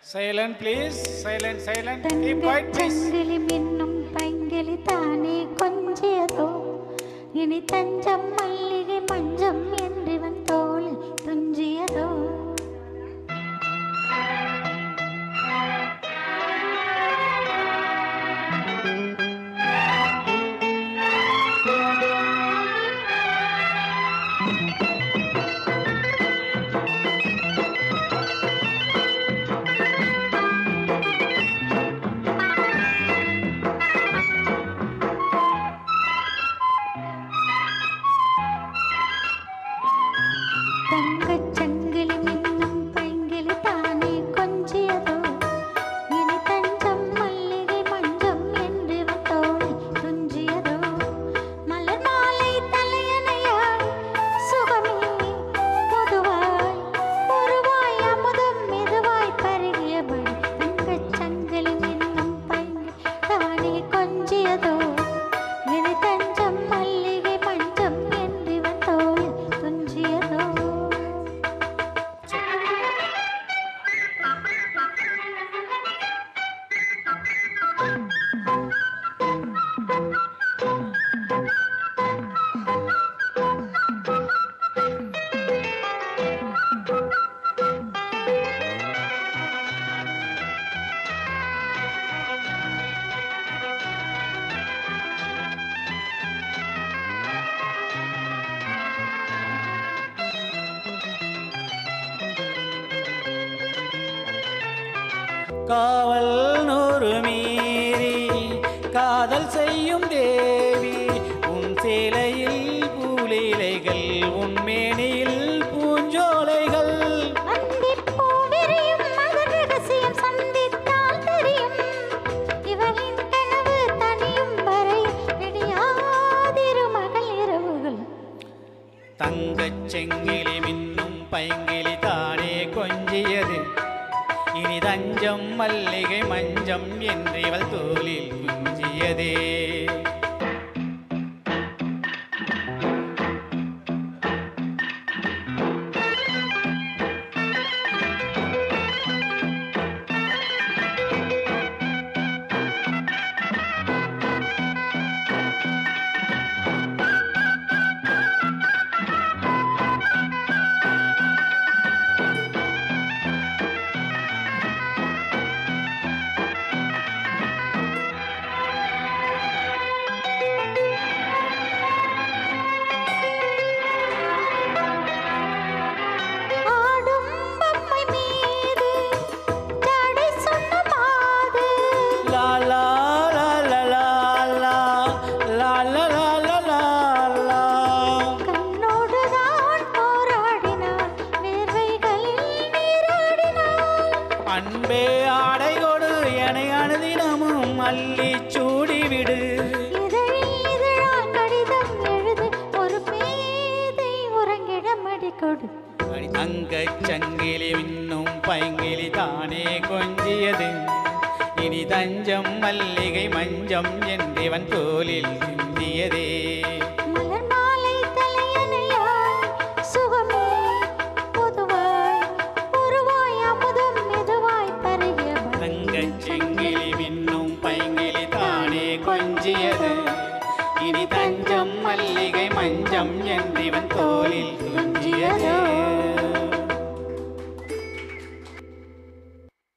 Silent, please. Silent, silent. Keep quiet, please. சங்கிலி மின்னும் பைங்கிலி தானே கொஞ்சியதோ இனி தஞ்சம் மல்லிகை மஞ்சம் என்றிவன் தோளில் துஞ்சியதோ. தங்கச் சங்கிலி மின்னும் பைங்கிலி தானே கொஞ்சியதோ இனி தஞ்சம் மல்லிகை மஞ்சம் என்றிவன் தோளில் துஞ்சியதோ. மலர் மாலை தலையணையாய் சுகமே பொதுவாய் ஒருவாய் அமுதம் மெதுவாய் பருகியபடி தங்கச் சங்கிலி மின்னும் பைங்கிலி தானே கொஞ்சியதோ இனி தஞ்சம் மல்லிகை மஞ்சம் என்றிவன் தோளில் துஞ்சியதோ. காவல் நூறு மீறி காதல் செய்யும் தேவி உன் சேலையில் பூலீலைகள் உன் மேனியில் பூஞ்சோலைகள். அந்திப்பூ விரியும் மகர் ரகசியம் சந்தித்தால் தெரியும் இவளின் கனவு தனியும் வரை விடியாதிரு மகள் இரவுகள். தங்கச் செங்கிலி மின்னும் பைங்கிலி தானே கொஞ்சியது இனி தஞ்சம் மல்லிகை மஞ்சம் என்றிவள் தோளில் குஞ்சியதே. ஆடும் பொம்மை மீது ஜடை சொன்ன மாது லா லா லா லா லா லா லா லா லா லா லா. கண்ணோடுதான் போராடினாள் வேர்வைகளில் நீராடினாள். அன்பே ஆடை கொடு எனை அனுதினமும் அள்ளி சூடிவிடு. இதழில் இதழால் கடிதம் எழுது ஒரு பேதை உறங்கிட மடி கொடு. தங்கச் சங்கிலி மின்னும் பைங்கிலி தானே கொஞ்சியது இனி தஞ்சம் மல்லிகை மஞ்சம் என்றிவன் தோளில்